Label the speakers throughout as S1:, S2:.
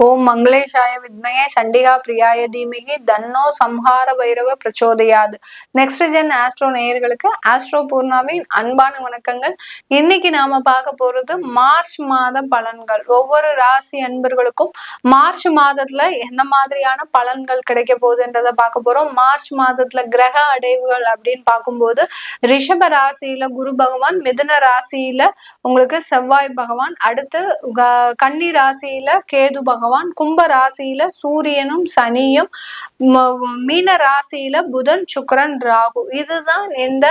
S1: ஓம் மங்களேஷாய வித்மகே சண்டிகா பிரியாய தீமகி தன்னோ சம்ஹார பைரவ பிரச்சோதயாது. நெக்ஸ்ட் ஜென் ஆஸ்ட்ரோ நேயர்களுக்கு ஆஸ்ட்ரோ பூர்ணாவின் அன்பான வணக்கங்கள். இன்னைக்கு நாம பார்க்க போறது மார்ச் மாத பலன்கள். ஒவ்வொரு ராசி அன்பர்களுக்கும் மார்ச் மாதத்துல என்ன மாதிரியான பலன்கள் கிடைக்க போகுதுன்றத பார்க்க போறோம். மார்ச் மாதத்துல கிரக அடைவுகள் அப்படின்னு பார்க்கும்போது ரிஷப ராசியில குரு பகவான், மிதுன ராசியில உங்களுக்கு செவ்வாய் பகவான், அடுத்து கன்னி ராசியில கேது பகவான், கும்ப ராசியில சூரியனும் சனியும், மீன ராசியில புதன் சுக்கிரன் ராகு. இதுதான் இந்த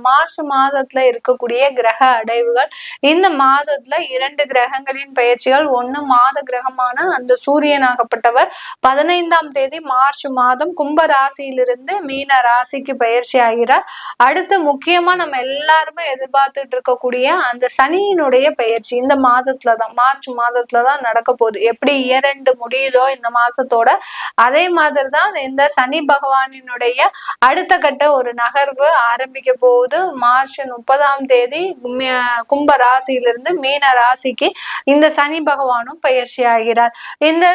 S1: மார்ச் மாதத்துல இருக்கக்கூடிய கிரக அடைவுகள். இந்த மாதத்துல 2 கிரகங்களின் பயிற்சிகள். ஒண்ணு மாத கிரகமான அந்த சூரியனாகப்பட்டவர் 15ஆம் தேதி மார்ச் மாதம் கும்ப ராசியிலிருந்து மீன ராசிக்கு பயிற்சி ஆகிறார். அடுத்து முக்கியமா நம்ம எல்லாருமே எதிர்பார்த்துட்டு இருக்கக்கூடிய அந்த சனியினுடைய பயிற்சி இந்த மாதத்துலதான், மார்ச் மாதத்துலதான் நடக்க போகுது. எப்படி இயர் முடியுதோ இந்த மாசத்தோட, அதே மாதிரிதான் இந்த சனி பகவானினுடைய அடுத்த கட்ட ஒரு நகர்வு ஆரம்பிக்க போகுது. மார்ச் 30ஆம் தேதி கும்ப ராசியிலிருந்து மீன ராசிக்கு இந்த சனி பகவானும் பயிற்சி ஆகிறார். இந்த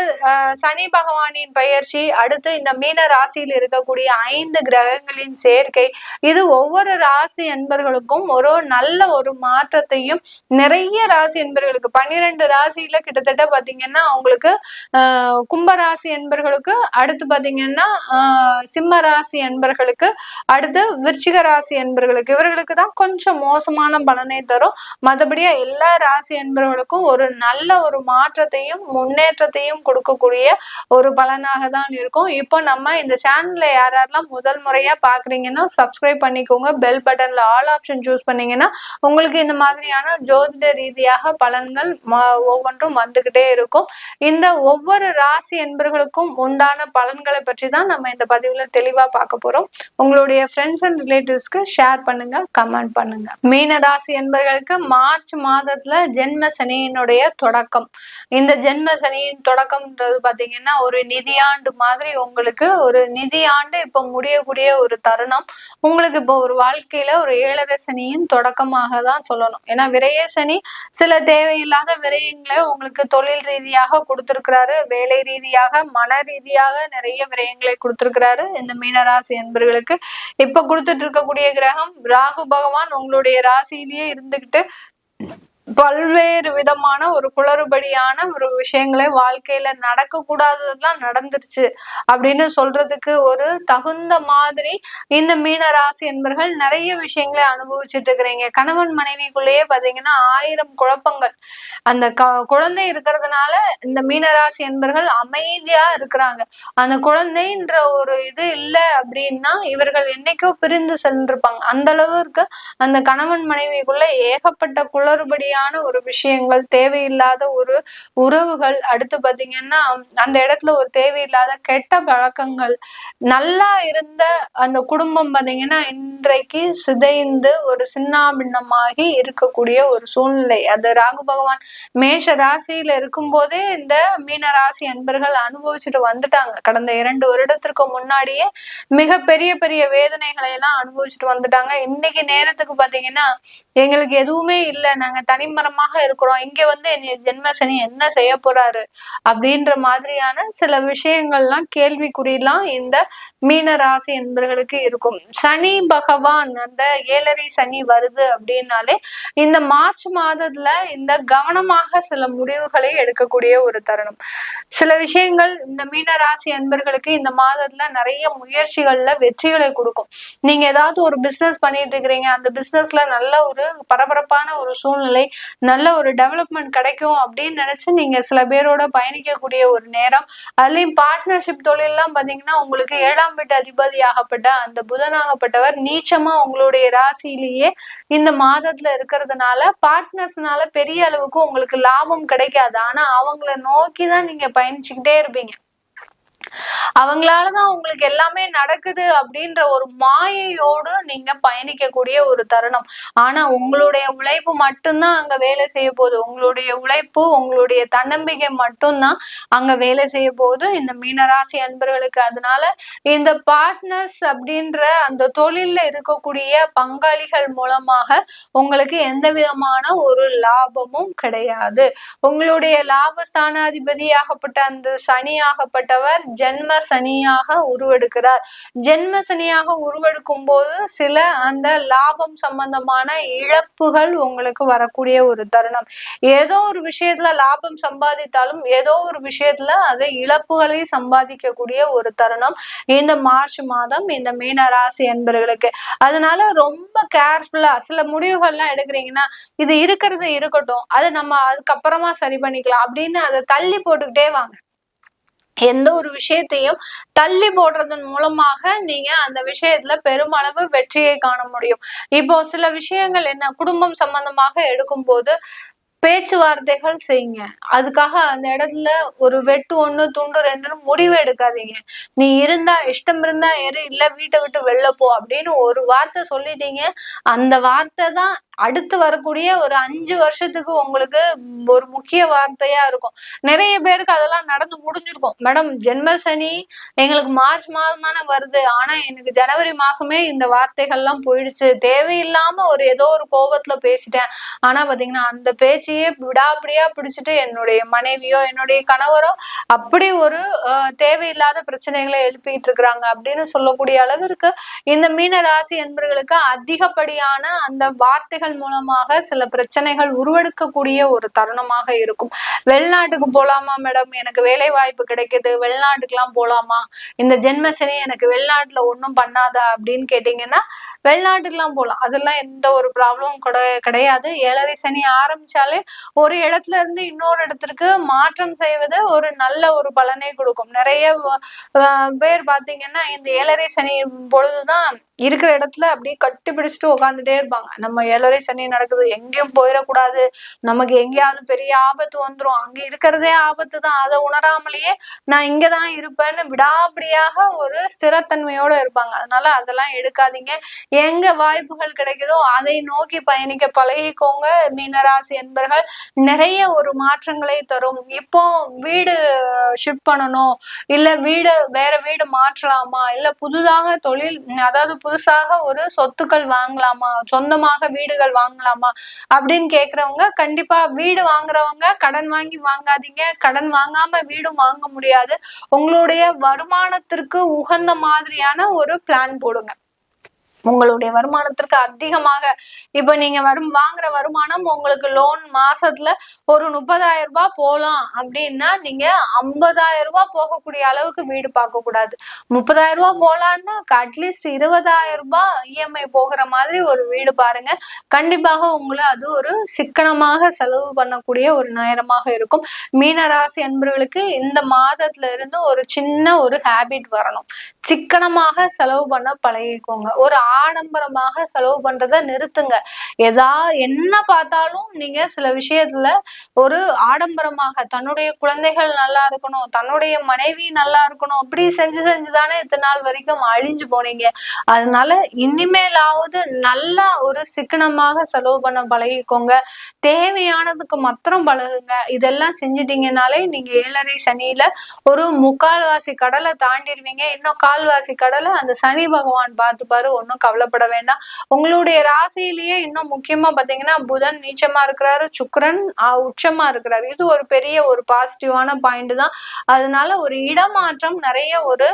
S1: சனி பகவானின் பயிற்சி அடுத்து இந்த மீன ராசியில் இருக்கக்கூடிய 5 கிரகங்களின் சேர்க்கை, இது ஒவ்வொரு ராசி என்பர்களுக்கும் ஒரு நல்ல ஒரு மாற்றத்தையும், நிறைய ராசி என்பர்களுக்கு 12 ராசியில கிட்டத்தட்ட பாத்தீங்கன்னா அவங்களுக்கு கும்பராசி என்பர்களுக்கு, அடுத்து பாத்தீங்கன்னா சிம்ம ராசி என்பர்களுக்கு, அடுத்து விருச்சிக ராசி என்பர்களுக்கு, இவர்களுக்கு தான் கொஞ்சம் மோசமான பலனை தரும். மற்றபடியா எல்லா ராசி என்பவர்களுக்கும் ஒரு நல்ல ஒரு மாற்றத்தையும் முன்னேற்றத்தையும் கொடுக்கக்கூடிய ஒரு பலனாக தான் இருக்கும். இப்போ நம்ம இந்த சேனல்ல யாரெல்லாம் முதல் முறையா பாக்குறீங்கன்னா சப்ஸ்கிரைப் பண்ணிக்கோங்க. பெல் பட்டன்ல ஆல் ஆப்ஷன் சூஸ் பண்ணீங்கன்னா உங்களுக்கு இந்த மாதிரியான ஜோதிட ரீதியாக பலன்கள் ஒவ்வொன்றும் வந்துகிட்டே இருக்கும். இந்த ஒவ்வொரு ராசி என்பர்களுக்கும் உண்டான பலன்களை பற்றி தான் நம்ம இந்த பதிவுல தெளிவா பார்க்க போறோம். உங்களுடைய ஃப்ரெண்ட்ஸ் அண்ட் ரிலேட்டிவ்ஸ்க்கு ஷேர் பண்ணுங்க, கமெண்ட் பண்ணுங்க. மீன ராசி என்பர்களுக்கு மார்ச் மாதத்துல ஜென்ம சனியினுடைய தொடக்கம். இந்த ஜென்ம சனியின் தொடக்கம்ன்றது பாத்தீங்கன்னா ஒரு நிதியாண்டு மாதிரி, உங்களுக்கு ஒரு நிதியாண்டு இப்ப முடியக்கூடிய ஒரு தருணம். உங்களுக்கு இப்போ ஒரு வாழ்க்கையில ஒரு 7.5 சனியின் தொடக்கமாக தான் சொல்லணும். ஏன்னா விரய சனி சில தேவையில்லாத விரயங்களை உங்களுக்கு தொழில் ரீதியாக கொடுத்திருக்கிறாரு, வேலை ரீதியாக மன ரீதியாக நிறைய விரயங்களை கொடுத்திருக்கிறாரு. இந்த மீனராசி என்பர்களுக்கு இப்ப கொடுத்துட்டு இருக்கக்கூடிய கிரகம் ராகு பகவான் உங்களுடைய ராசியிலேயே இருந்துகிட்டு பல்வேறு விதமான ஒரு குளறுபடியான ஒரு விஷயங்களை வாழ்க்கையில நடக்க கூடாததெல்லாம் நடந்துருச்சு அப்படின்னு சொல்றதுக்கு ஒரு தகுந்த மாதிரி இந்த மீன ராசி என்பர்கள் நிறைய விஷயங்களை அனுபவிச்சுட்டு இருக்கிறீங்க. கணவன் மனைவிக்குள்ளேயே பாத்தீங்கன்னா 1000 குழப்பங்கள். அந்த குழந்தை இருக்கிறதுனால இந்த மீனராசி என்பர்கள் அமைதியா இருக்கிறாங்க. அந்த குழந்தைன்ற ஒரு இது இல்லை அப்படின்னா இவர்கள் என்னைக்கோ பிரிந்து சென்றிருப்பாங்க. அந்த அளவுக்கு அந்த கணவன் மனைவிக்குள்ள ஏகப்பட்ட குளறுபடியான ஒரு விஷயங்கள், தேவையில்லாத ஒரு உறவுகள், அடுத்து பாத்தீங்கன்னா அந்த இடத்துல ஒரு தேவையில்லாத கெட்ட பழக்கங்கள், நல்லா இருந்த அந்த குடும்பம் பாத்தீங்கன்னா இன்றைக்கு சிதைந்து ஒரு சின்னாபின்னமாகி இருக்கக்கூடிய ஒரு சூழ்நிலை. அது ராகு பகவான் மேஷ ராசியில இருக்கும் போதே இந்த மீன ராசி அன்பர்கள் அனுபவிச்சுட்டு வந்துட்டாங்க. கடந்த 2 வருடத்திற்கு முன்னாடியே மிக பெரிய பெரிய வேதனைகளை எல்லாம் அனுபவிச்சுட்டு வந்துட்டாங்க. இன்னைக்கு நேரத்துக்கு பாத்தீங்கன்னா எங்களுக்கு எதுவுமே இல்லை, நாங்க தனிமரமாக இருக்கிறோம், இங்க வந்து என்னைய ஜென்ம சனி என்ன செய்ய போறாரு அப்படின்ற மாதிரியான சில விஷயங்கள்லாம் கேள்விக்குறியெல்லாம் இந்த மீன ராசி என்பர்களுக்கு இருக்கும். சனி பகவான் அந்த 7.5 சனி வருது அப்படின்னாலே இந்த மார்ச் மாதத்துல இந்த கவனமாக சில முடிவுகளை எடுக்கக்கூடிய ஒரு தருணம். சில விஷயங்கள் இந்த மீன ராசி அன்பர்களுக்கு இந்த மாதத்துல நிறைய முயற்சிகள்ல வெற்றிகளை கொடுக்கும். நீங்க ஏதாவது ஒரு பிசினஸ் பண்ணிட்டு இருக்கிறீங்க, அந்த பிசினஸ்ல நல்ல ஒரு பரபரப்பான ஒரு சூழ்நிலை, நல்ல ஒரு டெவலப்மெண்ட் கிடைக்கும் அப்படின்னு நினைச்சு நீங்க சில பேரோட பயணிக்கக்கூடிய ஒரு நேரம். அதுலயும் பார்ட்னர்ஷிப் தொழில் எல்லாம் பாத்தீங்கன்னா உங்களுக்கு 7ஆம் வீட்டு அதிபதியாகப்பட்ட அந்த புதனாகப்பட்டவர் நீச்சமா உங்களுடைய ராசியிலேயே இந்த மாதத்துல இருக்கிறதுனால பார்ட்னர்ஸ்னால பெரிய அளவுக்கு உங்களுக்கு லாபம் கிடைக்காது. ஆனா அவங்கள நோக்கிதான் நீங்க பயணிச்சுக்கிட்டே இருப்பீங்க. அவங்களாலதான் உங்களுக்கு எல்லாமே நடக்குது அப்படின்ற ஒரு மாயையோடு நீங்க பயணிக்கக்கூடிய ஒரு தருணம். ஆனா உங்களுடைய உழைப்பு மட்டும்தான் அங்க வேலை செய்ய போகுது. உங்களுடைய உழைப்பு, உங்களுடைய தன்னம்பிக்கை மட்டும்தான் அங்க வேலை செய்ய போகுது இந்த மீனராசி அன்பர்களுக்கு. அதனால இந்த பார்ட்னர்ஸ் அப்படின்ற அந்த தொழில்ல இருக்கக்கூடிய பங்காளிகள் மூலமாக உங்களுக்கு எந்த விதமான ஒரு லாபமும் கிடையாது. உங்களுடைய லாபஸ்தானாதிபதியாகப்பட்ட அந்த சனியாகப்பட்டவர் ஜென்ம சனியாக உருவெடுக்கிறார். ஜென்ம சனியாக உருவெடுக்கும் போது சில அந்த லாபம் சம்பந்தமான இழப்புகள் உங்களுக்கு வரக்கூடிய ஒரு தருணம். ஏதோ ஒரு விஷயத்துல லாபம் சம்பாதித்தாலும் ஏதோ ஒரு விஷயத்துல அதை இழப்புகளை சம்பாதிக்கக்கூடிய ஒரு தருணம் இந்த மார்ச் மாதம் இந்த மீன ராசி என்பவர்களுக்கு. அதனால ரொம்ப கேர்ஃபுல்லா சில முடிவுகள்லாம் எடுக்கிறீங்கன்னா இது இருக்கிறது இருக்கட்டும், அது நம்ம அதுக்கப்புறமா சரி பண்ணிக்கலாம் அப்படின்னு அதை தள்ளி போட்டுக்கிட்டே வாங்க. எந்த ஒரு விஷயத்தையும் தள்ளி போடுறதன் மூலமாக நீங்க அந்த விஷயத்துல பெருமளவு வெற்றியை காண முடியும். இப்போ சில விஷயங்கள் என்ன குடும்பம் சம்பந்தமாக எடுக்கும் போது பேச்சுவார்த்தைகள் செய்யுங்க. அதுக்காக அந்த இடத்துல ஒரு வெட்டு 1 துண்டு 2ன்னு முடிவு எடுக்காதீங்க. நீ இருந்தா இஷ்டம் இருந்தா இரு, இல்ல வீட்டை விட்டு வெளில போ அப்படின்னு ஒரு வார்த்தை சொல்லிட்டீங்க. அந்த வார்த்தை தான் அடுத்து வரக்கூடிய ஒரு 5 வருஷத்துக்கு உங்களுக்கு ஒரு முக்கிய வார்த்தையா இருக்கும். நிறைய பேருக்கு அதெல்லாம் நடந்து முடிஞ்சிருக்கும். மேடம் ஜென்ம சனி எங்களுக்கு மார்ச் மாதம் தானே வருது, ஆனா எனக்கு ஜனவரி மாசமே இந்த வார்த்தைகள்லாம் போயிடுச்சு, தேவையில்லாம ஒரு ஏதோ ஒரு கோபத்துல பேசிட்டேன், ஆனா பாத்தீங்கன்னா அந்த பேச்சையே விடாப்பிடியா பிடிச்சிட்டு என்னுடைய மனைவியோ என்னுடைய கணவரோ அப்படி ஒரு தேவையில்லாத பிரச்சனைகளை எழுப்பிட்டு இருக்கிறாங்க அப்படின்னு சொல்லக்கூடிய அளவிற்கு இந்த மீன ராசி என்பவர்களுக்கு அதிகப்படியான அந்த வார்த்தைகள் மூலமாக சில பிரச்சனைகள் உருவெடுக்கக்கூடிய ஒரு தருணமாக இருக்கும். வெளிநாட்டுக்கு போலாமா மேடம், எனக்கு வேலை வாய்ப்பு கிடைக்குது, வெளிநாட்டுக்கு எல்லாம் போலாமா, இந்த ஜென்ம சனி எனக்கு வெளிநாட்டுல ஒண்ணும் பண்ணாதா அப்படின்னு கேட்டீங்கன்னா வெளிநாட்டுக்கு எல்லாம் போலாம். அதெல்லாம் எந்த ஒரு ப்ராப்ளமும் கிடையாது. 7.5 சனி ஆரம்பிச்சாலே ஒரு இடத்துல இருந்து இன்னொரு இடத்திற்கு மாற்றம் செய்வது ஒரு நல்ல ஒரு பலனை கொடுக்கும். நிறைய பேர் பாத்தீங்கன்னா இந்த 7.5 சனி பொழுதுதான் இருக்கிற இடத்துல அப்படியே கட்டி பிடிச்சிட்டு உட்காந்துட்டே இருப்பாங்க. நம்ம 7.5 சனி நடக்குது, எங்கேயும் போயிடக்கூடாது, நமக்கு எங்கேயாவது பெரிய ஆபத்து வந்துரும், அங்க இருக்கிறதே ஆபத்து தான், அதை உணராமலேயே நான் இங்கதான் இருப்பேன்னு விடாப்பிடியாக ஒரு ஸ்திரத்தன்மையோட இருப்பாங்க. அதனால அதெல்லாம் எடுக்காதீங்க. எங்க வாய்ப்புகள் கிடைக்குதோ அதை நோக்கி பயணிக்க பழகிக்கோங்க மீனராசி என்பர்கள். நிறைய ஒரு மாற்றங்களை தரும். இப்போ வீடு ஷிஃப்ட் பண்ணணும், இல்ல வேற வீடு மாற்றலாமா, இல்ல புதுதாக தொழில் அதாவது புதுசாக ஒரு சொத்துக்கள் வாங்கலாமா, சொந்தமாக வீடுகள் வாங்கலாமா அப்படின்னு கேக்குறவங்க கண்டிப்பா வீடு வாங்குறவங்க கடன் வாங்கி வாங்காதீங்க. கடன் வாங்காம வீடும் வாங்க முடியாது. உங்களுடைய வருமானத்திற்கு உகந்த மாதிரியான ஒரு பிளான் போடுங்க. உங்களுடைய வருமானத்திற்கு அதிகமாக இப்ப நீங்க வாங்குற வருமானம் உங்களுக்கு லோன் மாசத்துல ஒரு 30,000 ரூபாய் போலாம் அப்படின்னா நீங்க 50,000 ரூபாய் போகக்கூடிய அளவுக்கு வீடு பார்க்க கூடாது. 30,000 ரூபாய் போலான்னா அட்லீஸ்ட் 20,000 ரூபாய் இஎம்ஐ போகிற மாதிரி ஒரு வீடு பாருங்க. கண்டிப்பாக உங்களை அது ஒரு சிக்கனமாக செலவு பண்ணக்கூடிய ஒரு நேரமாக இருக்கும். மீனராசி அன்பர்களுக்கு இந்த மாதத்துல இருந்து ஒரு சின்ன ஒரு ஹேபிட் வரணும். சிக்கனமாக செலவு பண்ண பழகிக்கோங்க. ஒரு ஆடம்பரமாக செலவு பண்றதை நிறுத்துங்க. என்ன பார்த்தாலும் நீங்க சில விஷயத்துல ஒரு ஆடம்பரமாக தன்னுடைய குழந்தைகள் நல்லா இருக்கணும், தன்னுடைய மனைவி நல்லா இருக்கணும், அப்படி செஞ்சுதானே இத்தனை நாள் வரைக்கும் அழிஞ்சு போனீங்க. அதனால இனிமேலாவது நல்லா ஒரு சிக்கனமாக செலவு பண்ண பழகிக்கோங்க. தேவையானதுக்கு மாத்திரம் பழகுங்க. இதெல்லாம் செஞ்சிட்டீங்கனாலே நீங்க 7.5 சனியில ஒரு 3/4 கடலை தாண்டிடுவீங்க. இன்னும் 1/4 கடலை அந்த சனி பகவான் பார்த்துப்பாரு. ஒன்னும் கவலைப்பட வேண்டாம். உங்களுடைய ராசியிலேயே இன்னும் முக்கியமா பாத்தீங்கன்னா புதன் நீச்சமா இருக்கிறாரு, சுக்கிரன் உச்சமா இருக்கிறாரு. இது ஒரு பெரிய ஒரு பாசிட்டிவான பாயிண்ட் தான். அதனால ஒரு இடமாற்றம் நிறைய ஒரு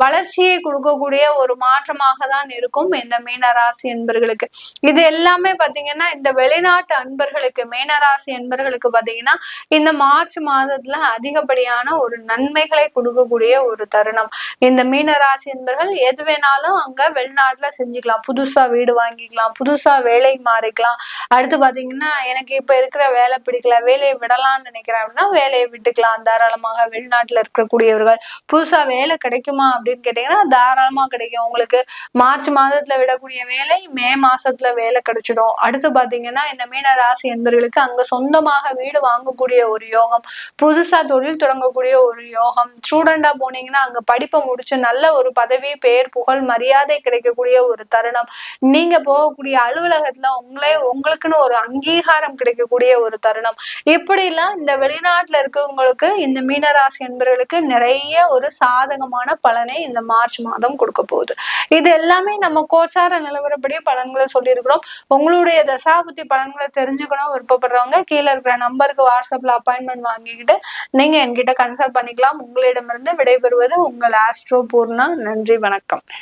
S1: வளர்ச்சியை கொடுக்கக்கூடிய ஒரு மாற்றமாக தான் இருக்கும் இந்த மீனராசி என்பர்களுக்கு. இது எல்லாமே பாத்தீங்கன்னா இந்த வெளிநாட்டு அன்பர்களுக்கு மீனராசி என்பர்களுக்கு பாத்தீங்கன்னா இந்த மார்ச் மாதத்துல அதிகப்படியான ஒரு நன்மைகளை கொடுக்கக்கூடிய ஒரு தருணம். இந்த மீனராசி என்பர்கள் எது வேணாலும் அங்க வெளிநாட்டுல செஞ்சுக்கலாம். புதுசா வீடு வாங்கிக்கலாம், புதுசா வேலை மாறிக்கலாம். அடுத்து பாத்தீங்கன்னா எனக்கு இப்ப இருக்கிற வேலை பிடிக்கல, வேலையை விடலாம்னு நினைக்கிறேன் அப்படின்னா வேலையை விட்டுக்கலாம். தாராளமாக வெளிநாட்டுல இருக்கக்கூடியவர்கள் புதுசா வேலை கிடைக்குமா அப்படின்னு கேட்டீங்கன்னா தாராளமா கிடைக்கும். உங்களுக்கு மார்ச் மாதத்துல விடக்கூடிய வேலை மே மாசத்துல வேலை கிடைச்சிடும். அடுத்து பாத்தீங்கன்னா இந்த மீன ராசி என்பவர்களுக்கு அங்க சொந்தமாக வீடு வாங்கக்கூடிய ஒரு யோகம், புதுசா தொழில் தொடங்கக்கூடிய ஒரு யோகம், ஸ்டூடெண்டா போனீங்கன்னா அங்க படிப்பை முடிச்சு நல்ல ஒரு பதவி, பெயர், புகழ், மரியாதை கிடைக்கக்கூடிய ஒரு தருணம், நீங்க போகக்கூடிய அலுவலகத்துல உங்களுக்குன்னு ஒரு அங்கீகாரம் கிடைக்கக்கூடிய ஒரு தருணம். இப்படி எல்லாம் இந்த வெளிநாட்டுல இருக்கவங்களுக்கு இந்த மீனராசி என்பவர்களுக்கு நிறைய ஒரு சாதகமான பலனை இந்த மார்ச் மாதம் கொடுக்க போகுது. இது எல்லாமே நம்ம கோச்சார நிலவரப்படி பலன்களை சொல்லியிருக்கிறோம். உங்களுடைய தசாபுத்தி பலன்களை தெரிஞ்சுக்கணும் விருப்பப்படுறவங்க கீழே இருக்கிற நம்பருக்கு வாட்ஸ்அப்ல அப்பாயின்மெண்ட் வாங்கிக்கிட்டு நீங்க என்கிட்ட கன்சல்ட் பண்ணிக்கலாம். உங்களிடமிருந்து விடைபெறுவது உங்கள் ஆஸ்ட்ரோ பூர்ணா. நன்றி, வணக்கம்.